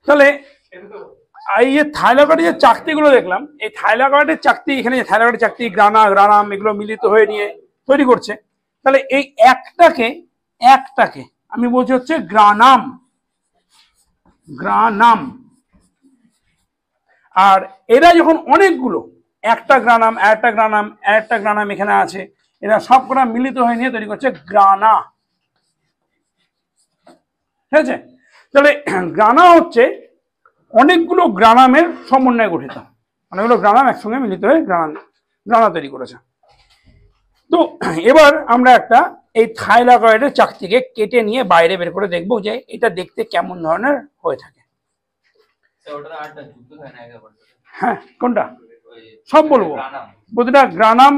তাহলে এই যে থাইলাকয়েডের যে চাকতিগুলো দেখলাম, এই থাইলাকয়েডের চাকতি, এখানে যে থাইলাকয়েডের চাকতি, গ্রানাম এগুলো মিলিত হয়ে নিয়ে তৈরি করছে। তাহলে এই একটাকে আমি বলছি হচ্ছে গ্রানাম। আর এরা যখন অনেকগুলো, একটা গ্রানাম একটা গ্রানাম এখানে আছে, এরা সবকটা মিলিত হয়ে নিয়ে তৈরি করছে গ্রানা। ঠিক আছে? তাহলে গ্রানা হচ্ছে অনেকগুলো গ্রানামের সমন্বয়ে গঠিত, অনেকগুলো গ্রানাম একসঙ্গে মিলিত হয়ে গ্রানা তৈরি করেছে। তো এবার আমরা একটা এই থাইলাকয়েডের চাকতিকে কেটে নিয়ে বাইরে বের করে দেখবো যে এটা দেখতে কেমন ধরনের হয়ে থাকে। হ্যাঁ, কোনটা সব বলবো, প্রতিটা গ্রানাম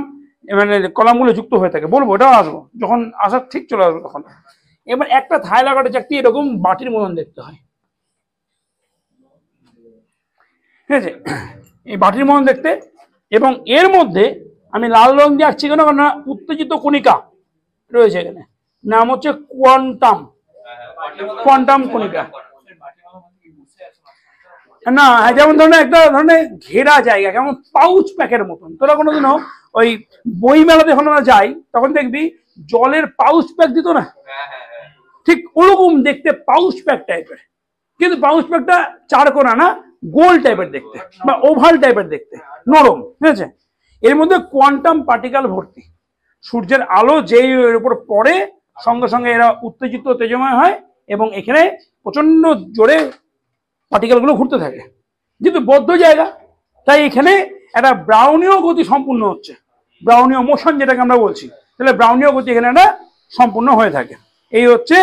মানে কলামগুলো যুক্ত হয়ে থাকে বলবো, ওটাও আসবো যখন আসার ঠিক চলে আসবো তখন। এবার একটা থাইলাকয়েডের চাকতি এরকম বাটির মতন দেখতে হয়, ঠিক আছে? এই বাটির মতন দেখতে, এবং এর মধ্যে আমি লাল রং দিয়ে আঁকছি কেন, কারণ উত্তেজিত কণিকা রয়েছে এখানে, নাম হচ্ছে কোয়ান্টাম কণিকা। না, যেমন ধরনের একটা ধরনের ঘেরা জায়গা, কেমন পাউচ প্যাকের মতন। তোরা কোনোদিনও ওই বই মেলাতে যখন আমরা যাই তখন দেখবি জলের পাউচ প্যাক দিত না, ঠিক ওরকম দেখতে পাউচ প্যাক টাইপের, কিন্তু পাউচ প্যাকটা চারকোনা না, গোল টাইপের দেখতে বা ওভাল টাইপের দেখতে, নরম। ঠিক আছে? এর মধ্যে কোয়ান্টাম পার্টিকেল ভর্তি। সূর্যের আলো যেই এর উপর পড়ে সঙ্গে সঙ্গে এরা উত্তেজিত তেজময় হয় এবং এখানে প্রচন্ড জোরে পার্টিকেল গুলো ঘুরতে থাকে, যেহেতু বদ্ধ জায়গা তাই এখানে একটা ব্রাউনীয় গতি সম্পূর্ণ হচ্ছে, ব্রাউনীয় মোশন যেটাকে আমরা বলছি। তাহলে ব্রাউনীয় গতি এখানে একটা সম্পূর্ণ হয়ে থাকে। এই হচ্ছে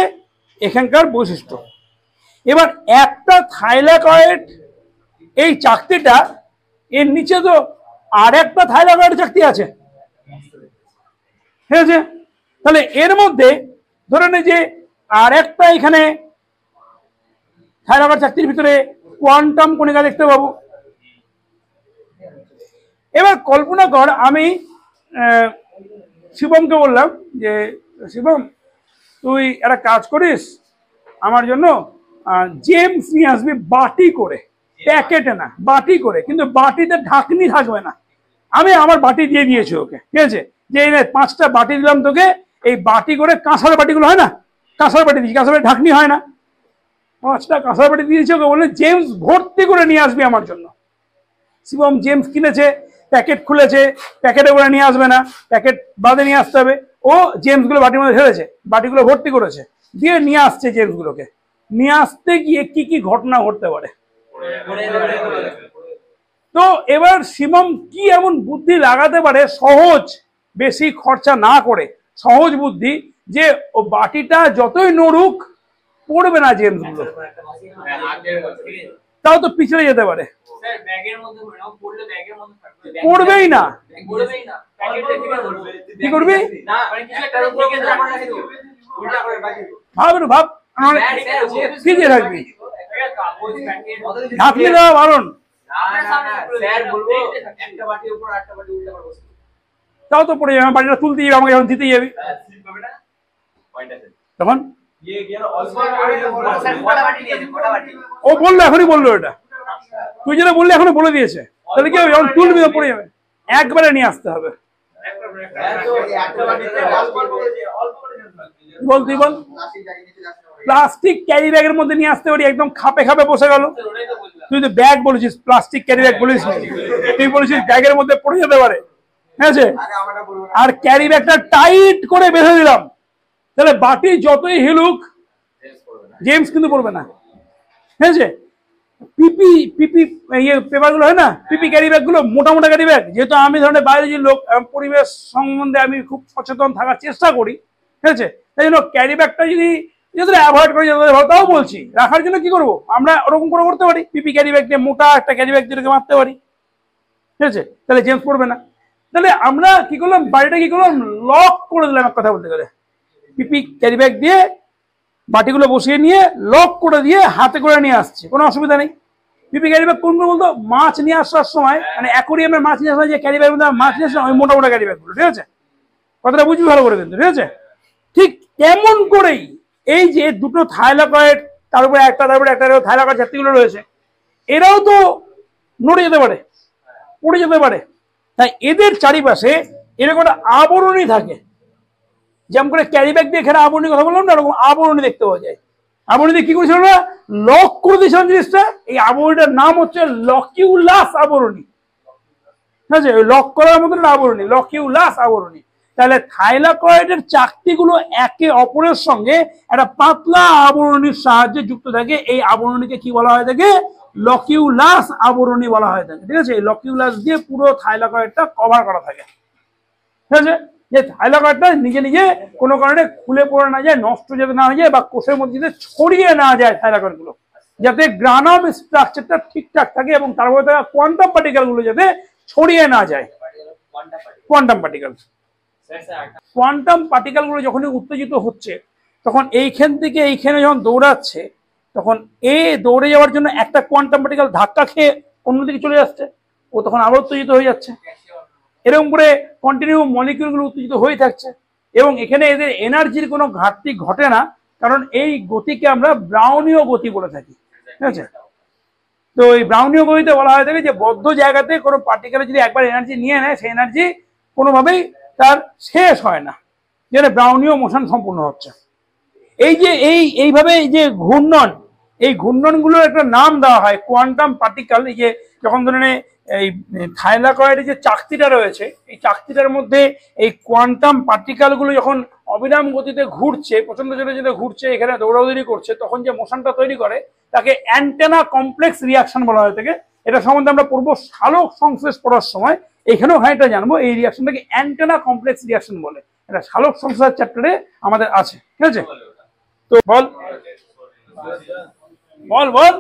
এখানকার বৈশিষ্ট্য। এবার একটা থাইলাকয়েড এই চাকতিটা, এর নিচে তো আর একটা থাইলাকয়েড চাকতি আছে, ঠিক আছে? তাহলে এর মধ্যে ধরে নে যে আর একটা এখানে থাইলাকয়েড চাকতির ভিতরে কোয়ান্টাম কণিকা দেখতে পাবো। এবার কল্পনা কর আমি শিবমকে বললাম যে শিবম তুই একটা কাজ করিস, আমার জন্য জেমস নিয়ে আসবি বাটি করে, প্যাকেটে না, বাটি করে, কিন্তু বাটিতে ঢাকনি থাকবে না। আমি আমার বাটি দিয়ে দিয়েছি ওকে, ঠিক আছে? যে এই 5টা বাটি দিলাম তোকে, এই বাটি করে, কাঁসার বাটিগুলো হয় না, কাঁসার বাটি দিয়েছি, কাঁসার বাটি ঢাকনি হয় না, 5টা কাঁসার বাটি দিয়েছি ওকে, বলে জেমস ভর্তি করে নিয়ে আসবি আমার জন্য। শিবম জেমস কিনেছে, প্যাকেট খুলেছে, প্যাকেটে করে নিয়ে আসবে না, প্যাকেট বাদে নিয়ে আসতে হবে। ও জেমস গুলো বাটির মধ্যে ঢেলেছে, বাটিগুলো ভর্তি করেছে, দিয়ে নিয়ে আসছে জেমস গুলোকে। নিয়ে আসতে গিয়ে কি কি ঘটনা ঘটতে পারে। তো এবার শিবম কি এমন বুদ্ধি লাগাতে পারে, সহজ, বেশি খরচা না করে সহজ বুদ্ধি, যে ও বাটিটা যতই নড়ুক পড়বে না জেমস গুলো, তাও তো পিছলে যেতে পারে, পড়বেই না। কি করবি? ভাব ভাব, কি দিয়ে থাকবি? ঢাকনি দেওয়া বারণ, তাও তো পড়ে যাবে, বাড়িটা তুলতে যাবে, আমাকে যখন দিতে যাবি তখন। ও বললো, এখনই বললো, এটা তুই যেটা বললি এখনো বলে দিয়েছে। তাহলে কি হবে, যখন তুলবি পড়ে যাবে, একবারে নিয়ে আসতে হবে। বল তুই বল। প্লাস্টিক ক্যারি ব্যাগের মধ্যে নিয়ে আসতে পারি, একদম খাপে খাপে বসে গেল। তুই তো ব্যাগ বলেছিস, প্লাস্টিক ক্যারি ব্যাগ বলিস, তুই বলেছিস ব্যাগের মধ্যে পড়ে যেতে পারে, ঠিক আছে? আর ক্যারি ব্যাগটা টাইট করে বেঁধে দিলাম, তাহলে বাটি যতই হিলুক জেমস কিন্তু পড়বে না, ঠিক আছে? পিপি পিপি ইয়ে পেপার গুলো হয় না, পিপি ক্যারি ব্যাগ গুলো, মোটা মোটা ক্যারি ব্যাগ, যেহেতু আমি ধরনের বায়োলজির লোক, পরিবেশ সম্বন্ধে আমি খুব সচেতন থাকার চেষ্টা করি, ঠিক আছে? তাই জন্য ক্যারি ব্যাগটা যদি অ্যাভয়েড করি, তাও বলছি রাখার জন্য কি করবো, আমরা ওরকম করে করতে পারি, পিপি ক্যারি ব্যাগ দিয়ে, মোটা একটা ক্যারি ব্যাগ দিয়ে মারতে পারি, ঠিক আছে? তাহলে জেমস পড়বে না। তাহলে আমরা কি করলাম, বাড়িটা কি করলাম, লক করে দিলাম, এক কথা বলতে গেলে। পিপি ক্যারি ব্যাগ দিয়ে বাটিগুলো বসিয়ে নিয়ে লক করে দিয়ে হাতে করে নিয়ে আসছে, কোনো অসুবিধা নেই। পিপি ক্যারি ব্যাগ কোনগুলো বলতো, মাছ নিয়ে আসার সময়, মানে অ্যাকোরিয়ামের মাছ নিয়ে আসার যে ক্যারি ব্যাগ মধ্যে মাছ নিয়ে আসলাম, ওই মোটা মোটা ক্যারি ব্যাগগুলো, ঠিক আছে? কথাটা বুঝবি ভালো করে কিন্তু, ঠিক আছে? ঠিক তেমন করেই এই যে দুটো থাইলাকয়েড তার উপরে একটা, তারপরে একটা থাইলাকয়েড জাতীয়গুলো রয়েছে, এরাও তো নড়ে যেতে পারে, পড়ে যেতে পারে। তাই এদের চারিপাশে এরকম একটা আবরণী থাকে, যেমন করে ক্যারি ব্যাগ দিয়ে এখানে আবরণী কথা বললাম না, এরকম আবরণী দেখতে পাওয়া যায়। আবরণী দিয়ে কি করেছিল না, লক করে দিয়েছিলাম জিনিসটা। এই আবরণীটার নাম হচ্ছে লকিউলাস আবরণী। ঠিক আছে, লক করার মতন আবরণী, লকিউলাস আবরণী। তাহলে থাইলাকয়েডের চাকতিগুলো একে অপরের সঙ্গে একটা পাতলা আবরণীর সাহায্যে যুক্ত থাকে। এই আবরণীকে কি বলা হয় থাকে, লকিউলাস আবরণী বলা হয় থাকে। ঠিক আছে, এই লকিউলাস দিয়ে পুরো থাইলাকয়েডটা কভার করা থাকে। ঠিক আছে, যে থাইলাকয়েডটা নিজে নিজে কোনো কারণে খুলে পড়ে না যায়, নষ্ট যাতে না হয়ে যায়, বা কোষের মধ্যে যাতে ছড়িয়ে না যায় থাইলাকয়েড গুলো, যাতে গ্রানাম স্ট্রাকচারটা ঠিকঠাক থাকে এবং তারপরে থাকা কোয়ান্টাম পার্টিকেল গুলো যাতে ছড়িয়ে না যায়। কোয়ান্টাম পার্টিকেল, কোয়ান্টাম পার্টিকেল গুলো যখনই উত্তেজিত হচ্ছে, তখন এইখান থেকে এইখানে যখন দৌড়াচ্ছে, তখন দৌড়ে যাওয়ার জন্য একটা কোয়ান্টাম পার্টিকেল ধাক্কা খেয়ে অন্যদিকে চলে যাচ্ছে, ও তখন আবার উত্তেজিত হয়ে যাচ্ছে। এরকম করে কন্টিনিউ মলিকিউলগুলো উত্তেজিত হয়ে থাকছে, এবং এখানে এদের এনার্জির কোনো ঘাটতি ঘটে না, কারণ এই গতিকে আমরা ব্রাউনীয় গতি বলে থাকি। ঠিক আছে, তো এই ব্রাউনীয় গতিতে বলা হয়ে থাকে যে বদ্ধ জায়গাতে কোনো পার্টিকেলে যদি একবার এনার্জি নিয়ে নেয়, সেই এনার্জি কোনোভাবেই তার শেষ হয় না, যেটা ব্রাউনীয় মোশন সম্পূর্ণ হচ্ছে। এই যে এইভাবে এই যে ঘূর্ণন, এই ঘূর্ণনগুলোর একটা নাম দেওয়া হয় কোয়ান্টাম পার্টিকেল। এই যে যখন ধরেন এই থাইলাকয়েডের যে চাকতিটা রয়েছে, এই চাকতিটার মধ্যে এই কোয়ান্টাম পার্টিকেলগুলো যখন অবিরাম গতিতে ঘুরছে, প্রচন্ড জোরে ঘুরছে, এখানে দৌড়াদৌড়ি করছে, তখন যে মোশনটা তৈরি করে তাকে অ্যান্টেনা কমপ্লেক্স রিয়াকশন বলা হয়ে থাকে। এটা সম্বন্ধে আমরা পড়বো সালোক সংশ্লেষ পড়ার সময়, এখানেও খানিকটা জানবো। এই রিয়াকশনটাকে অ্যান্টেনা কমপ্লেক্স রিয়াকশন বলে, এটা সালোক সংশ্লেষ চ্যাপ্টারে আমাদের আছে। ঠিক আছে, তো বল বল বল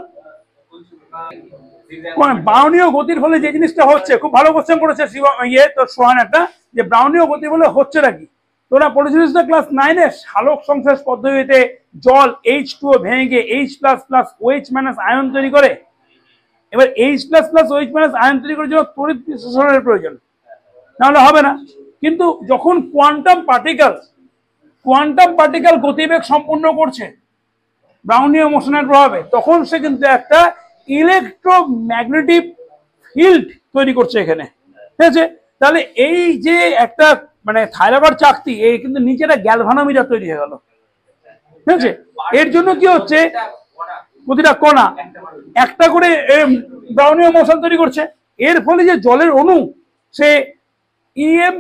ব্রাউনীয় গতির ফলে যে জিনিসটা হচ্ছে, খুব ভালো কোশ্চেন করেছে তোর সোহান একটা, যে ব্রাউনীয় গতি বলে হচ্ছে নাকি। তোরা পড়েছিলিস না ক্লাস 9-এ, সালোক সংশ্লেষ পদ্ধতিতে জল H2O ভেঙে H++OH- আয়ন তৈরি করে। এবার H++OH- আয়ন তৈরি করার জন্য তড়িৎ বিশ্লেষণের প্রয়োজন, নাহলে হবে না। কিন্তু যখন কোয়ান্টাম পার্টিকেল গতিবেগ সম্পূর্ণ করছে ব্রাউনীয় মোশনের প্রভাবে, তখন সে কিন্তু একটা ইলেকট্রোম্যাগনেটিক ফিল্ড তৈরি করছে এখানে। ঠিক আছে, তাহলে এই যে একটা মানে থাইলাকয়েড চাকতি, এই কিন্তু নিচে একটা গ্যালভানোমিটার তৈরি হয়ে গেল। ঠিক আছে, এর জন্য কি হচ্ছে, প্রতিটা কণা একটা করে ব্রাউনীয় মোশন তৈরি করছে। এর ফলে যে জলের অণু, সে EM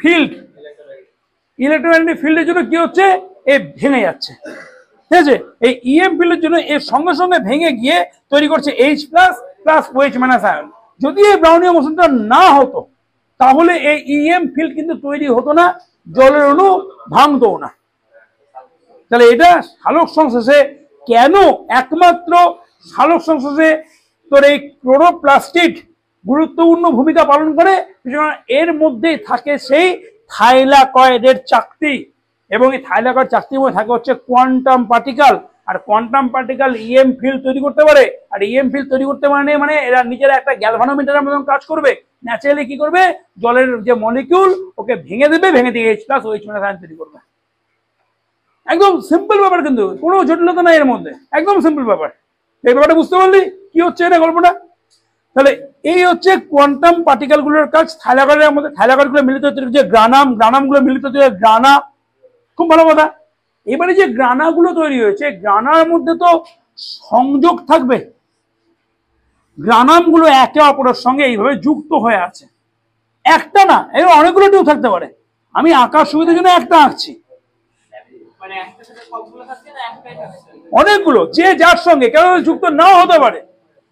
ফিল্ড, ইলেকট্রোম্যাগনেটিক ফিল্ডের জন্য কি হচ্ছে, ভেঙে যাচ্ছে। ঠিক আছে, এই EM ফিল্ডের জন্য এর সঙ্গে সঙ্গে ভেঙে গিয়ে তৈরি করছে H++OH- আয়ন। যদি এই ব্রাউনীয় মোশনটা না হতো, তাহলে এই EM ফিল্ড কিন্তু তৈরি হতো না, জলের অণু ভাঙতো না। তাহলে এটা সালোক সংশ্লেষে কেন, একমাত্র সালোক সংশ্লেষে তোর এই ক্লোরোপ্লাস্টিড গুরুত্বপূর্ণ ভূমিকা পালন করে, এর মধ্যেই থাকে সেই থাইলাকয়েডের চাকতি, এবং এই থাইলাকয়েড চাকতির মধ্যে থাকে হচ্ছে কোয়ান্টাম পার্টিকেল। আর কোয়ান্টাম পার্টিকেল EM ফিল্ড তৈরি করতে পারে, আর EM ফিল্ড তৈরি করতে মানে এরা নিজেরা একটা গ্যালভানোমিটারের মতন কাজ করবে। ন্যাচারালি কি করবে, জলের যে মলিকিউল ওকে ভেঙে দেবে, ভেঙে দিয়ে H+OH- আয়ন তৈরি করবে। একদম সিম্পল ব্যাপার, কিন্তু কোনো জটিলতা নাই এর মধ্যে, একদম সিম্পল ব্যাপার। এই ব্যাপারটা বুঝতে পারলি কি হচ্ছে এটা গল্পটা। তাহলে এই হচ্ছে কোয়ান্টাম পার্টিকেল গুলোর কাজ। থাইলাকয়েডের মধ্যে থাইলাকয়েড গুলো মিলিত তৈরি হচ্ছে গ্রানাম গুলো মিলিত তৈরি হয় গ্রানা। খুব ভালো কথা। এবারে যে গ্রানা গুলো তৈরি হয়েছে, গ্রানার মধ্যে তো সংযোগ থাকবে, গ্রানাম গুলো একে অপরের সঙ্গে এইভাবে যুক্ত হয়ে আছে। একটা না, এর অনেকগুলো টিউব থাকতে পারে। আমি আঁকার সুবিধার জন্য একটা আঁকছি, অনেকগুলো যে যার সঙ্গে কেন যুক্ত নাও হতে পারে,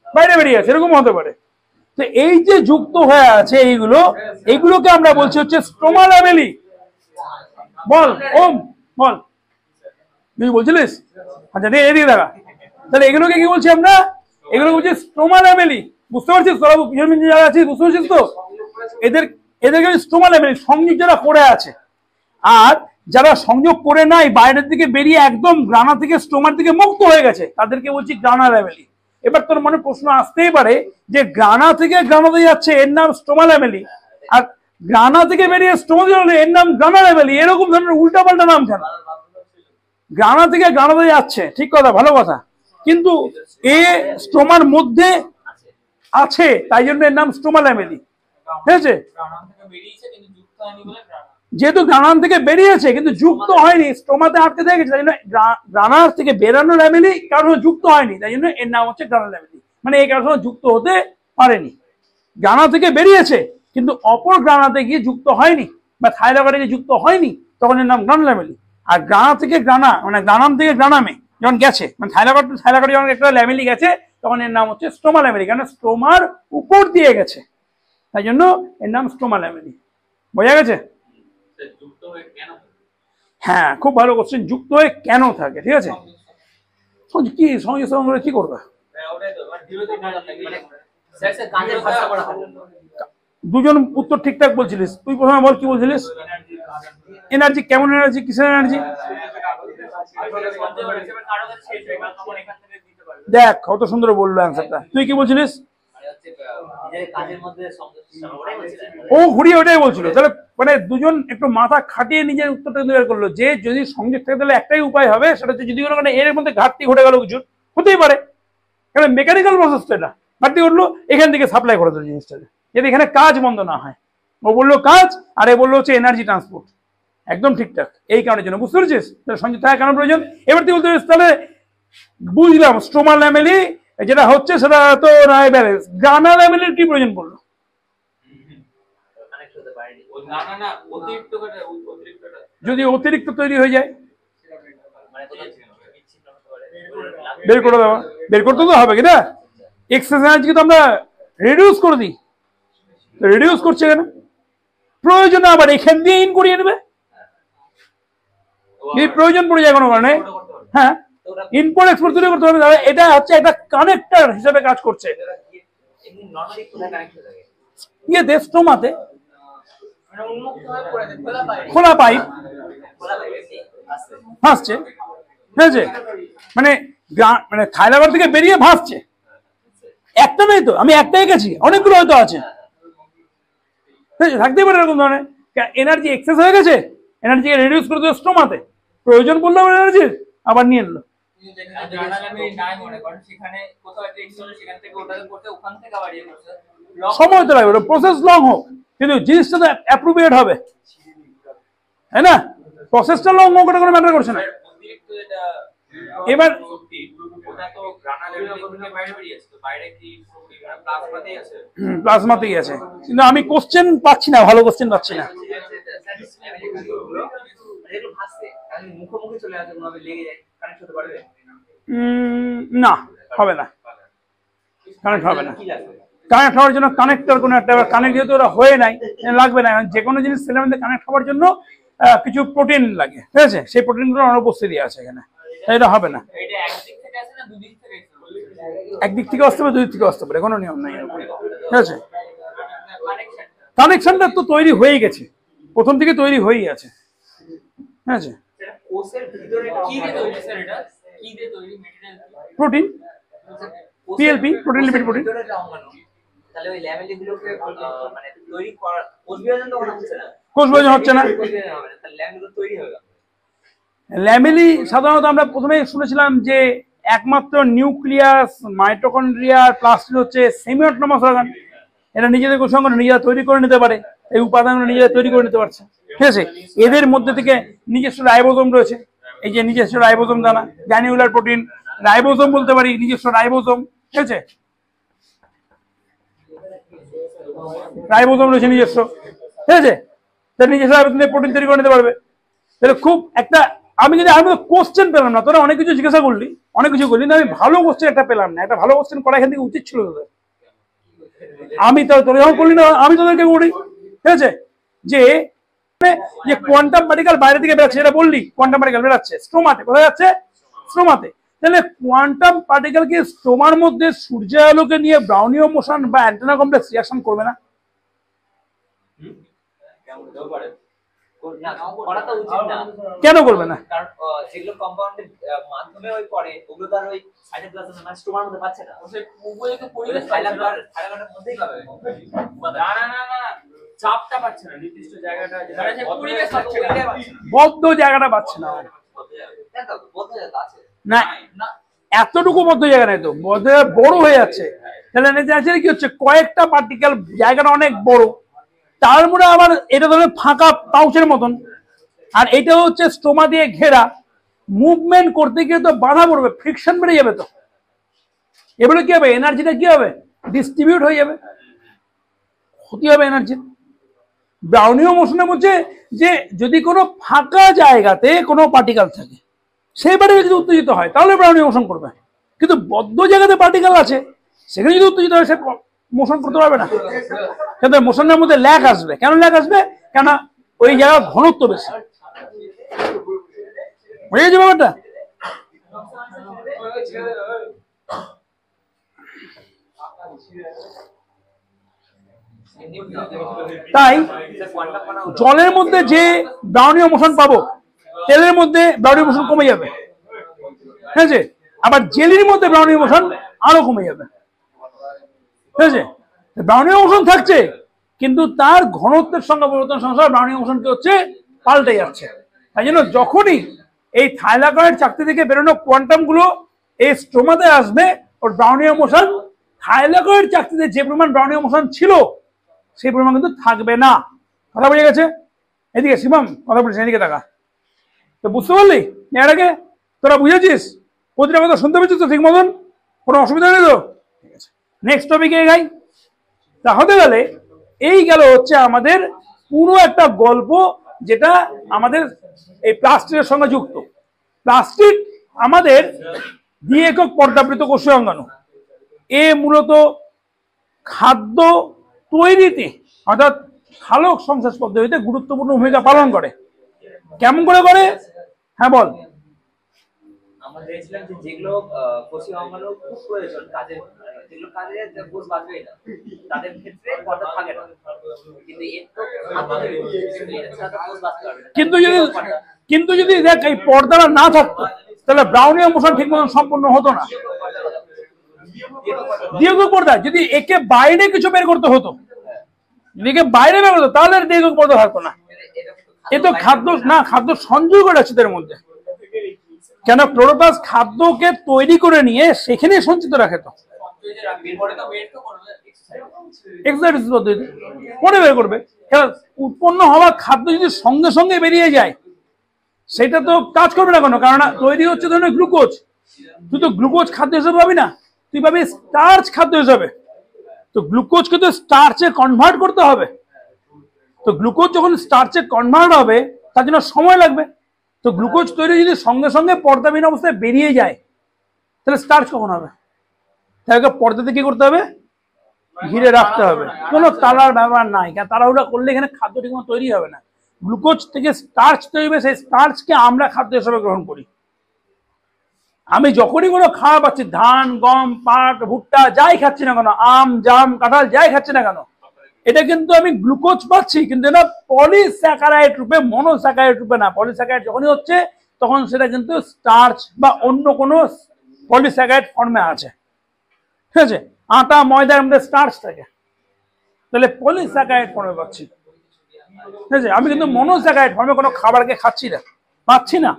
বাইরে বেরিয়ে আছে, এরকম হতে পারে। তো এই যে যুক্ত হয়ে আছে এইগুলোকে আমরা বলছি হচ্ছে স্ট্রোমা ল্যামেলি। বল ওম বল, তুই বলছিলিস? আচ্ছা এদিকে দেখা। তাহলে এগুলোকে কি বলছি আমরা, এগুলো বলছি স্ট্রোমা ল্যামেলি। বুঝতে পারছিস তোরা পিছনে যারা আছিস, বুঝতে পারছিস তো? এদেরকে স্ট্রোমা ল্যামেলি, সংযোগ যারা করে আছে। আর যারা সংযোগ করে নাই, বাইরের দিকে বেরিয়ে একদম গ্রানা থেকে স্টোমার দিকে মুক্ত হয়ে গেছে, তাদেরকে বলছি গ্রানা ল্যামেলি। এবার তোর মনে প্রশ্ন আসতেই পারে যে গ্রানা থেকে গ্রানাতে যাচ্ছে, এর নাম স্টোমা ল্যামেলি, আর গ্রানা থেকে বেরিয়ে স্টোমা হলে এর নাম গ্রানা ল্যামেলি। এরকম ধরনের উল্টাপাল্টা নাম কেন? গ্রানা থেকে গ্রানাতে যাচ্ছে, ঠিক কথা, ভালো কথা, কিন্তু এ স্টোমার মধ্যে আছে, তাই জন্য এর নাম স্টোমা ল্যামেলি। ঠিক আছে, যেহেতু গ্রানান থেকে বেরিয়েছে কিন্তু যুক্ত হয়নি, স্টোমাতে আটকে থেকে গেছে, তাই জন্য গ্রানার থেকে বেরানো ল্যামেলি কারণ যুক্ত হয়নি, তাই জন্য এর নাম হচ্ছে গ্রানা ল্যামেলি। মানে এই কারণে যুক্ত হতে পারেনি। গ্রানা থেকে বেরিয়েছে কিন্তু অপর গ্রানাতে গিয়ে যুক্ত হয়নি বা থাইলাকটে গিয়ে যুক্ত হয়নি, তখন এর নাম গ্রানা ল্যামেলি। আর গ্রানা থেকে গ্রানা মানে গ্রানাম থেকে গ্রানামে যখন গেছে, মানে থাইলাকটে যখন একটা ল্যামেলি গেছে, তখন এর নাম হচ্ছে স্টোমা ল্যামেলি, কারণ স্টোমার উপর দিয়ে গেছে, তাই জন্য এর নাম স্টোমা ল্যামেলি। বোঝা গেছে? হ্যাঁ, খুব ভালো কোশ্চেন, যুক্ত হয়ে কেন থাকে। ঠিক আছে, কি সংযোগ করে কি করবে? দুজন উত্তর ঠিকঠাক বলছিলিস, তুই প্রথমে বল কি বলছিলিস? এনার্জি, কেমন এনার্জি, কিসের এনার্জি? দেখ কত সুন্দর বললো অ্যান্সারটা। তুই কি বলছিলিস? ও ঘুরিয়ে ওটাই বলছিল। তাহলে মানে দুজন একটু মাথা খাটিয়ে নিজের উত্তরটা বের করলো যে যদি সংযোগ থাকে তাহলে একটাই উপায় হবে, সেটা হচ্ছে যদি কোনো এর মধ্যে ঘাটতি ঘটে গেল, কিছু হতেই পারে, কারণ মেকানিক্যাল প্রসেস তো এটা, ঘাটতি ঘটলো এখান থেকে সাপ্লাই করে দিল জিনিসটা, যদি এখানে কাজ বন্ধ না হয়। ও বললো কাজ, আর এ বললো হচ্ছে এনার্জি ট্রান্সপোর্ট, একদম ঠিকঠাক। এই কারণের জন্য, বুঝতে পেরেছিস তাহলে সংযোগ থাকা কেন প্রয়োজন? এবার তুই বলতে পারিস তাহলে বুঝলাম স্টোমা ল্যামেলি যেটা হচ্ছে সেটা তো নয় ব্যালেন্স, গ্রানা ল্যামেলির কি প্রয়োজন পড়লো? যদি অতিরিক্ত তৈরি হয়ে যায় বের করে দেওয়া, বের করতে তো হবে কিনা, এক্সেস এনার্জি তো আমরা রিডিউস করে দিই, রিডিউস করছে কেন? প্রয়োজন আবার এখান দিয়ে ইন করিয়ে নেবে, যদি প্রয়োজন পড়ে যায় কোনো কারণে। হ্যাঁ, ইনপুট এক্সপোর্ট তৈরি করতে হবে, এটা হচ্ছে একটা কানেক্টর হিসেবে কাজ করছে। ইয়েতে স্টোমাতে খোলা পাইপ ভাসছে, ঠিক আছে, মানে মানে থাইলাকট থেকে বেরিয়ে ভাসছে, একটা নেই তো, আমি একটাই গেছি, অনেকগুলো হয়তো আছে, থাকতেই পারে এরকম ধরনের। এনার্জি এক্সেস হয়ে গেছে, এনার্জিকে রিডিউস করে দেবে স্টোমাতে, প্রয়োজন পড়লো এনার্জির আবার নিয়ে নিল। সময় তো লাগবে, প্রসেস লং হোক কিন্তু জিনিসটা তো অ্যাপ্রোপ্রিয়েট হবে, তাই না? প্রসেসটা লং হোক ওটা কোনো ম্যাটার করছে না। এবার প্লাজমাতেই আছে, কিন্তু আমি কোশ্চেন পাচ্ছি না, ভালো কোশ্চেন পাচ্ছি না। না, হবে না, কানেক্ট হবে না। কানেক্ট হওয়ার জন্য কানেক্টর কোনো একটা, কানেক্ট যেহেতু ওরা হয়ে নাই লাগবে না, যে কোনো জিনিস সেলের মধ্যে কানেক্ট হওয়ার জন্য কিছু প্রোটিন লাগে, ঠিক আছে, সেই প্রোটিনগুলো অনুপস্থিতি আছে এখানে, এটা হবে না। একদিক থেকে আসতে পারে, দুই দিক থেকে আসতে পারে, কোনো নিয়ম নাই, ঠিক আছে। কানেকশনটা তো তৈরি হয়ে গেছে, প্রথম থেকে তৈরি হয়েই আছে, ঠিক আছে। Protein, PLP, protein lipid protein. তাহলে ওই ল্যামেলিগুলোকে মানে তৈরি করা কোষ বিভাজন তো হচ্ছে না, কোষ বিভাজন হচ্ছে না, তাহলে ল্যামেলিগুলো তৈরি হয়ে গেল। ল্যামেলি সাধারণত আমরা প্রথমে শুনেছিলাম যে একমাত্র নিউক্লিয়াস, মাইটোকন্ড্রিয়া আর প্লাস্টিড হচ্ছে সেমি অটোনমাস অর্গান, এরা নিজেদের কোষ সংগঠন নিজেরা তৈরি করে নিতে পারে, এই উপাদানগুলো নিজেরা তৈরি করে নিতে পারছে, ঠিক আছে। এদের মধ্যে থেকে নিজস্ব রাইবোজোম রয়েছে, এই যে নিজস্ব রাইবোজোম দানা, গ্র্যানিউলার প্রোটিন, রাইবোজোম বলতে পারি, নিজস্ব রাইবোজোম, ঠিক আছে, রাইবোজোম রয়েছে নিজস্ব, ঠিক আছে, তার নিজস্ব রাইবোজোম দিয়ে প্রোটিন তৈরি করে নিতে পারবে। তাহলে খুব একটা, আমি কোশ্চেন পেলাম না, তোরা অনেক কিছু জিজ্ঞাসা করলি, অনেক কিছু করলি, আমি ভালো কোশ্চেন একটা পেলাম না, একটা ভালো কোশ্চেন করা এখান থেকে উচিত ছিল তোদের। আমি তো তোরা যখন করলি না, আমি তোদেরকে বলি, ঠিক আছে, যে কোয়ান্টাম পার্টিকেল বাইরে থেকে বেরোচ্ছে, এটা বললি, কোয়ান্টাম পার্টিকেল বেরোচ্ছে স্টোমাতে, কোথায় যাচ্ছে? স্টোমাতে। তাহলে কোয়ান্টাম পার্টিকেল কি স্টোমার মধ্যে সূর্যালোকে নিয়ে ব্রাউনিও মোশন বা অ্যান্টেনা কমপ্লেক্স রিঅ্যাকশন করবে না? কেন করবে না? কারণ যেগুলো কম্পাউন্ডের মাধ্যমে ওই পড়ে ওগুলো তো আর ওই সাইটোপ্লাজম মানে স্টোমার মধ্যে পাচ্ছে না। ওই উপযুক্ত পরিবেশ থাইলাকয়েডের মধ্যেই পাবে। না চাপটা পাচ্ছে না নির্দিষ্ট জায়গাটা, যেটা পরিবেশ পাচ্ছে না, বদ্ধ জায়গাটা পাচ্ছে না। না এতটুকু বদ্ধ জায়গা নাই তো, বদ্ধ বড় হয়ে যাচ্ছে। তাহলে ন্যাচারালি কি হচ্ছে, কয়েকটা পার্টিকেল, জায়গাটা অনেক বড়, তার মধ্যে আবার এটা ধরে ফাঁকা পাউচের মতন, আর এটা হচ্ছে স্টোমা দিয়ে ঘেরা। মুভমেন্ট করতে গিয়ে তো বাধা পড়বে, ফ্রিকশন বেড়ে যাবে, তো এবারে কি হবে, এনার্জিটা কি হবে, ডিস্ট্রিবিউট হয়ে যাবে, ক্ষতি হবে এনার্জি। ব্রাউনীয় মোশনে বলছে যে যদি কোনো ফাঁকা জায়গাতে কোনো পার্টিকেল থাকে, সেই পার্টিকেল যদি উত্তেজিত হয় তাহলে ব্রাউনীয় মোশন করবে, কিন্তু বদ্ধ জায়গাতে পার্টিকেল আছে সেখানে যদি উত্তেজিত হয় সে মোশন করতে পারবে না। কিন্তু মোশনের মধ্যে ল্যাগ আসবে। কেন ল্যাগ আসবে? কেন ওই জায়গার ঘনত্ব বেশি। বুঝেছি ব্যাপারটা? তাই জলের মধ্যে যে ব্রাউনীয় মোশন পাবো, তেলের মধ্যে ব্রাউনীয় মোশন কমে যাবে, ঠিক আছে? আবার জেলির মধ্যে ব্রাউনীয় মোশন আরো কমে যাবে, ঠিক আছে? ব্রাউনীয় মোশন থাকছে, কিন্তু তার ঘনত্বের সঙ্গে পরিবর্তন সংসার ব্রাউনীয় মোশন কি হচ্ছে, পাল্টে যাচ্ছে। তাই জন্য যখনই এই থাইলাকয়েড চাকতি থেকে বেরোনো কোয়ান্টাম গুলো এই স্টোমাতে আসবে, ওর ব্রাউনীয় মোশন থাইলাকয়েড চাকতিতে যে পরিমাণ ব্রাউনীয় মোশন ছিল সেই পরিমাণ কিন্তু থাকবে না। কথা বুঝে গেছে? এদিকে শিবম কথা বলছিস, এদিকে টাকা তো বুঝতে পারলি? এর আগে তোরা বুঝেছিস? প্রতিটা কথা শুনতে পেয়েছিস তো ঠিক মতন? কোনো অসুবিধা নেই তো? ঠিক আছে, নেক্সট টপিকে গাই। তা হতে গেলে এই গেল হচ্ছে আমাদের পুরো একটা গল্প, যেটা আমাদের এই প্লাস্টিকের সঙ্গে যুক্ত। প্লাস্টিক আমাদের দ্বি একক পর্দাবৃত কোষীয় অঙ্গাণু। এ মূলত খাদ্য তৈরিতে অর্থাৎ খালক সংশ্লেষ পদ্ধতিতে গুরুত্বপূর্ণ ভূমিকা পালন করে। কেমন করে করে? হ্যাঁ বল। আমরা দেখছিলাম যে যেগুলো কোষীয় অঙ্গাণু খুব প্রয়োজন কাজে, যেগুলো কাজে কোষ বাঁচবেই না, তাদের ক্ষেত্রে পর্দা থাকে না। কিন্তু এর তো কোষ বাঁচতে পারবে না। কিন্তু যদি দেখ এই পর্দাটা না থাকতো তাহলে ব্রাউনীয় মোশন ঠিক মতন সম্পূর্ণ হতো না। দ্বিএকক পর্দা যদি একে বাইরে কিছু বের করতে হতো, যদি একে বাইরে বের করতো তাহলে দ্বিএকক পর্দা থাকতো না। এ তো খাদ্য না, খাদ্য সংযোগ করে আছে এর মধ্যে। কেন? ক্লোরোপ্লাস্ট খাদ্যকে তৈরি করে নিয়ে সেখানে সঞ্চিত রাখে, তো এক্সারসাইজ পদ্ধতি পরে বের করবে। উৎপন্ন হওয়া খাদ্য যদি সঙ্গে সঙ্গে বেরিয়ে যায় সেটা তো কাজ করবে না কোনো, কারণ তৈরি হচ্ছে ধরনের গ্লুকোজ। তুই তো গ্লুকোজ খাদ্য হিসেবে পাবি না, তুই পাবি স্টার্চ খাদ্য হিসেবে। তো গ্লুকোজকে তো স্টার্চে কনভার্ট করতে হবে। তো গ্লুকোজ যখন স্টার্চে কনভার্ট হবে তার জন্য সময় লাগবে। তো গ্লুকোজ তৈরি যদি সঙ্গে সঙ্গে পর্দাবিহীন অবস্থায় বেরিয়ে যায় তাহলে স্টার্চ কখন হবে? তাহলে পর্দাতে কি করতে হবে? ঘিরে রাখতে হবে। কোনো তালার ব্যবহার নাই, কারণ তাড়াহুড়া করলে এখানে খাদ্য ঠিকমতো তৈরি হবে না। গ্লুকোজ থেকে স্টার্চ তৈরি হবে, সেই স্টার্চকে আমরা খাদ্য হিসেবে গ্রহণ করি। আমি যখনই কোনো খাওয়া পাচ্ছি, ধান, গম, পাট, ভুট্টা যাই খাচ্ছি না কেন, আম, জাম, কাঁঠাল যাই খাচ্ছি না কেন, এটা কিন্তু আমি গ্লুকোজ পাচ্ছি, কিন্তু এটা পলিস্যাকারাইড রূপে, মনোস্যাকারাইড রূপে না। পলিস্যাকারাইড যখনই হচ্ছে তখন সেটা কিন্তু স্টার্চ বা অন্য কোনো পলিস্যাকারাইড ফর্মে আছে, ঠিক আছে? আটা ময়দার মধ্যে স্টার্চ থাকে, তাহলে পলিস্যাকারাইড ফর্মে পাচ্ছি, ঠিক আছে? আমি কিন্তু মনোস্যাকারাইড ফর্মে কোনো খাবারকে খাচ্ছি না, পাচ্ছি না।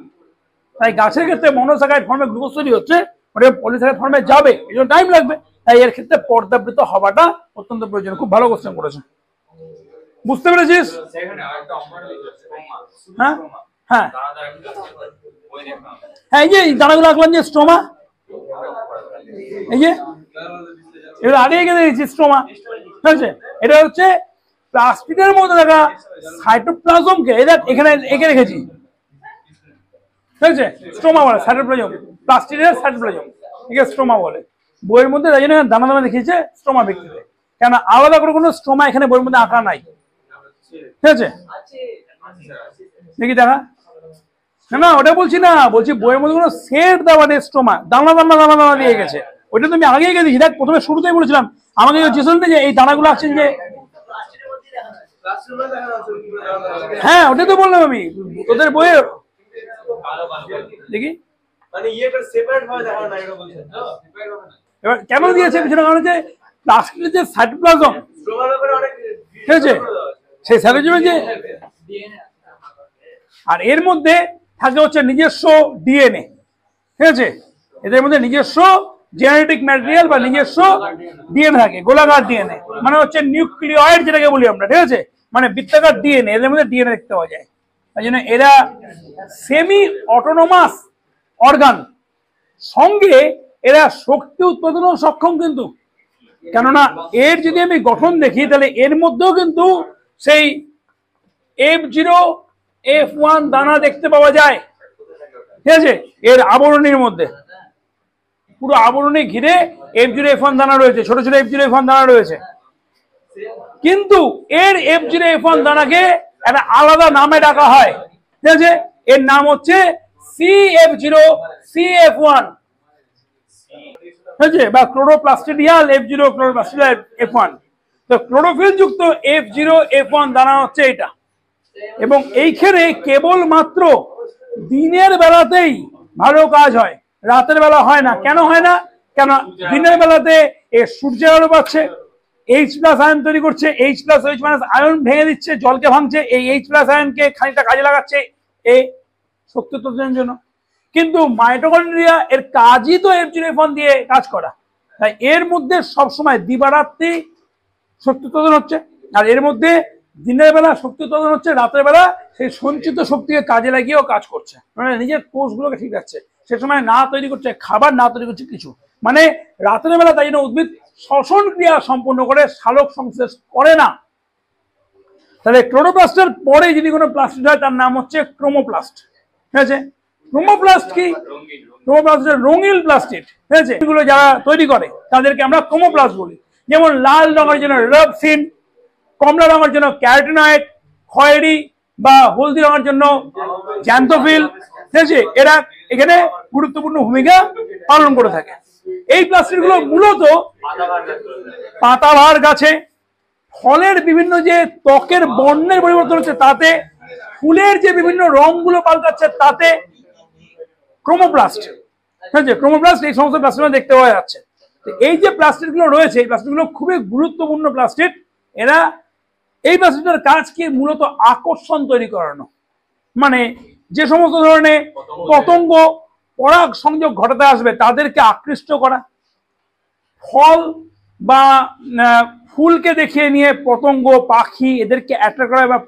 তাই গাছের ক্ষেত্রে মনোস্যাকারাইড ফর্মে গ্লুকোজ তৈরি হচ্ছে, ওটা পলিস্যাকারাইড ফর্মে যাবে, এই জন্য টাইম লাগবে। তাই এর ক্ষেত্রে পর্দাবৃত হওয়াটা অত্যন্ত প্রয়োজন। খুব ভালো কোশ্চেন করেছে, বুঝতে পেরেছিস? হ্যাঁ হ্যাঁ হ্যাঁ, এই যে দানাগুলো আঁকলাম যে স্টোমা, এই যে এগুলো আগে এঁকে দিয়েছি স্টোমা, ঠিক আছে? এটা হচ্ছে প্লাস্টিকের মধ্যে থাকা সাইটোপ্লাজমকে এখানে এঁকে রেখেছি, ঠিক আছে? স্টোমা বলে, সাইটোপ্লাজম, প্লাস্টিকের সাইটোপ্লাজম, ঠিক আছে? স্টোমা বলে বইয়ের মধ্যে, তাই জন্য দানা দানা দেখিয়েছে স্টোমা ব্যক্তিতে, কেন আলাদা করে কোনো স্টোমা এখানে বইয়ের মধ্যে আঁকা নাই, ঠিক আছে? দেখি দেখা, না ওটা বলছি না, বলছি বইয়ের মধ্যে কোনো সেট দেওয়া নেই, স্টোমা দানা দানা দানা দানা দিয়ে গেছে। ওইটা তো আমি আগে এঁকে দিয়েছি। দেখ প্রথমে শুরুতেই বলেছিলাম, আমাকে জিজ্ঞেস যে এই দানাগুলো আসছেন যে হ্যাঁ ওটা তো বললাম আমি তোদের বইয়ে দেখি এবার কেন দিয়েছে সেটা কারণ হচ্ছে প্লাস্টিকের যে সাইটোপ্লাজম ঠিক আছে সেই সাইটোপ্লাজম যে আর এর মধ্যে থাকে হচ্ছে নিজস্ব ডিএনএ ঠিক আছে এদের মধ্যে নিজস্ব জেনেটিক ম্যাটেরিয়াল বা নিজস্ব ডিএনএ থাকে গোলাকার ডিএনএ মানে হচ্ছে নিউক্লিয়েড যেটাকে বলি আমরা ঠিক আছে মানে বৃত্তাকার ডিএনএ এদের মধ্যে ডিএনএ দেখতে পাওয়া যায় তাই জন্য এরা সেমি অটোনোমাস অর্গান সঙ্গে এরা শক্তি উৎপাদনও সক্ষম কিন্তু কেননা এর যদি আমি গঠন দেখি তাহলে এর মধ্যেও কিন্তু সেই F0F1 দানা দেখতে পাওয়া যায় ঠিক আছে এর আবরণীর মধ্যে পুরো আবরণী ঘিরে F0F1 দানা রয়েছে ছোট ছোট F0F1 দানা রয়েছে কিন্তু এর F0F1 দানাকে একটা আলাদা নামে ডাকা হয় ঠিক আছে এর নাম হচ্ছে CF0CF1 ঠিক আছে বা ক্লোরোপ্লাস্টিডিয়াল F0 ক্লোরোপ্লাস্টিডিয়াল F1 তো ক্লোরোফিল যুক্ত F0F1 দানা হচ্ছে এটা এবং এইখানে কেবল মাত্র দিনের বেলাতেই ভালো কাজ হয় রাতের বেলা হয় না কেন হয় না কেন দিনের বেলাতে সূর্যের আলো পাচ্ছে H+ আয়ন তৈরি করছে H+OH- আয়ন ভেঙে দিচ্ছে জলকে ভাঙছে এই H+ আয়নকে খানিকটা কাজে লাগাচ্ছে এই শক্তি উৎপাদনের জন্য কিন্তু মাইটোকন্ড্রিয়া এর কাজই তো F0F1 দিয়ে কাজ করা তাই এর মধ্যে সবসময় দিবারাত্রি শক্তি উৎপাদন হচ্ছে আর এর মধ্যে দিনের বেলা শক্তি উৎপাদন হচ্ছে রাতের বেলা সেই সঞ্চিত শক্তিকে কাজে লাগিয়েও কাজ করছে মানে নিজের কোষগুলোকে ঠিক রাখছে সে সময় না তৈরি করছে খাবার না তৈরি করছে কিছু মানে রাতের বেলা তাই জন্য উদ্ভিদ শ্বসন ক্রিয়া সম্পন্ন করে সালোক সংশ্লেষ করে না তাহলে ক্লোরোপ্লাস্টের পরে যদি কোনো প্লাস্টিড হয় তার নাম হচ্ছে ক্রোমোপ্লাস্ট ঠিক আছে ক্রোমোপ্লাস্ট কি ক্রোমোপ্লাস্ট রঙিন প্লাস্টিড ঠিক আছে এগুলো যারা তৈরি করে তাদেরকে আমরা ক্রোমোপ্লাস্ট বলি যেমন লাল রঙের জন্য রেবসিন কমলা রঙের জন্য ক্যারোটিনয়েড খয়েরি বা হলদি রঙের জন্য জ্যান্থোফিল ঠিক আছে এরা এখানে গুরুত্বপূর্ণ ভূমিকা পালন করে থাকে এই প্লাস্টিড গুলো মূলত পাতাবাহার গাছে ফলের বিভিন্ন যে ত্বকের বর্ণের পরিবর্তন হচ্ছে তাতে ফুলের যে বিভিন্ন রংগুলো পাল্টাচ্ছে তাতে ক্রোমোপ্লাস্ট ঠিক আছে ক্রোমোপ্লাস্ট এই সমস্ত প্লাস্টিড দেখতে পাওয়া যাচ্ছে এই যে প্লাস্টিড গুলো রয়েছে এই প্লাস্টিড গুলো খুবই গুরুত্বপূর্ণ প্লাস্টিড এরা এই প্লাস্টিডের কাজ কি মূলত আকর্ষণ তৈরি করানো মানে যে সমস্ত ধরনের পতঙ্গ পরাগ সংযোগ ঘটাতে আসবে তাদেরকে আকৃষ্ট করা ফল বা ফুলকে দেখিয়ে নিয়ে পতঙ্গ পাখি এদেরকে অ্যাট্রাক্ট করা বা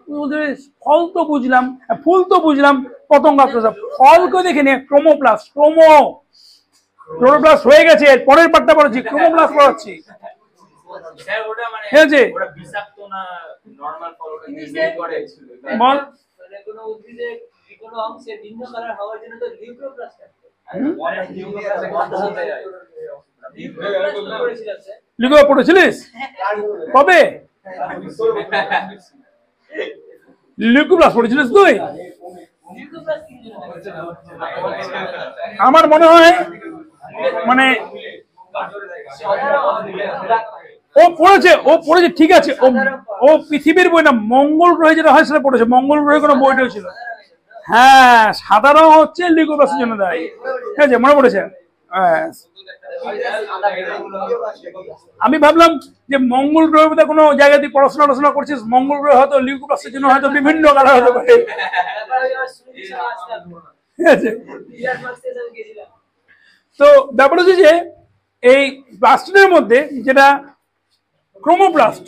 ফল তো বুঝলাম ফুল তো বুঝলাম পতঙ্গ আকৃষ্ট ফলকে দেখে নিয়ে ক্রোমোপ্লাস্ট ক্লোরোপ্লাস্ট হয়ে গেছে পরের পার্টটা পড়াচ্ছি ক্রোমোপ্লাস্ট পড়াচ্ছি ঠিক আছে লিখে পড়েছিলিস কবে লিউকোপ্লাস্ট পড়েছিলিস তুই আমার মনে হয় মানে ও পড়েছে ঠিক আছে ও পৃথিবীর বই না মঙ্গল গ্রহে যেটা হয় সেটা পড়েছে মঙ্গল গ্রহে কোনো বইটা ছিল হ্যাঁ সাদা রং হচ্ছে লিউকোপ্লাস্টের জন্য দায়ী ঠিক আছে মনে পড়েছে আমি ভাবলাম যে মঙ্গল গ্রহের মধ্যে কোনো জায়গাতে পড়াশোনা করছিস মঙ্গল গ্রহে হয়তো লিউকোপ্লাস্টের জন্য হয়তো বিভিন্ন কালার হতে পারে ঠিক আছে তো ব্যাপার হচ্ছে যে এই প্লাস্টিডের মধ্যে যেটা ক্রোমোপ্লাস্ট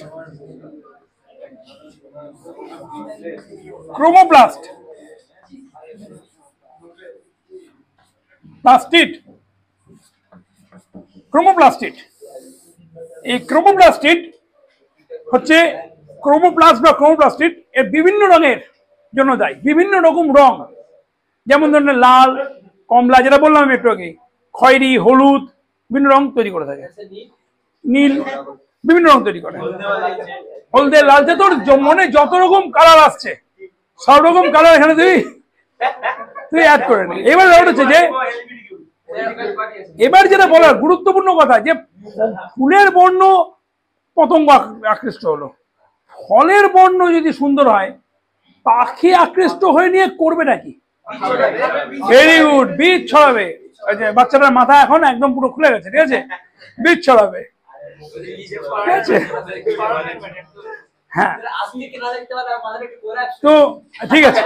এই ক্রোমোপ্লাস্টিড হচ্ছে ক্রোমোপ্লাস্ট বা ক্রোমোপ্লাস্টিড এর বিভিন্ন রঙের জন্য দায়ী বিভিন্ন রকম রং যেমন ধরনের লাল কমলা যেটা বললাম আমি একটু আগে খয়েরি হলুদ বিভিন্ন রং তৈরি করে থাকে নীল বিভিন্ন রং তৈরি করে হলদে লালচে তোর মনে যত রকম কালার আসছে সব রকম কালার এখানে তুই অ্যাড করে নি এবার হচ্ছে যে এবার যেটা বলার গুরুত্বপূর্ণ কথা যে ফুলের বর্ণ পতঙ্গ আকৃষ্ট হলো ফলের বর্ণ যদি সুন্দর হয়, পাখি আকৃষ্ট হয়ে নিয়ে করবে নাকি? ভেরি গুড, বীজ ছড়াবে। ওই যে বাচ্চাটার মাথা এখন একদম পুরো খুলে গেছে, ঠিক আছে, বীজ ছড়াবে, ঠিক আছে। হ্যাঁ, তো ঠিক আছে।